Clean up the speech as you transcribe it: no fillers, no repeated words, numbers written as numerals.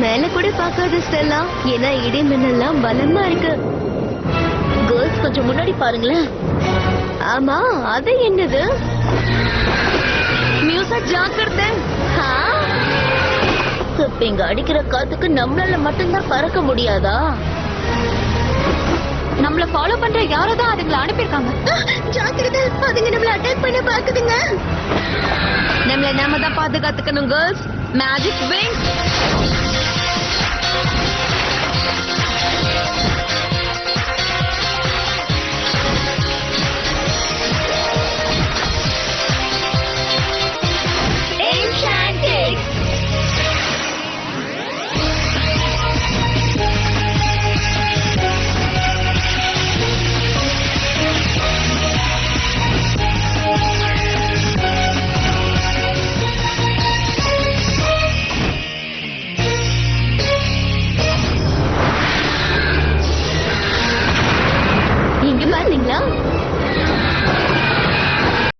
மேல கூட பாக்காத ஸ்டெல்லா, ஏன்னா இடி மின்னல்லாம் பலமா இருக்கு. கேர்ள்ஸ் கொஞ்சம் முன்னாடி பாருங்களேன். ஆமா, அது என்னது? மியூசிக் ஜாக்கிரதை. இப்ப இங்க அடிக்கிற காத்துக்கு நம்மளால மட்டும்தான் பறக்க முடியாதா? நம்மள ஃபாலோ பண்ற யாரோ தான் அதுங்களை அனுப்பியிருக்காங்க. ஜாக்கிரதை, அதுங்க நம்மள அட்டாக் பண்ண பாக்குதுங்க. நம்மள நாம தான் பாதுகாத்துக்கணும் கேர்ள்ஸ். Magic wing. இங்க பாத்தீங்களா,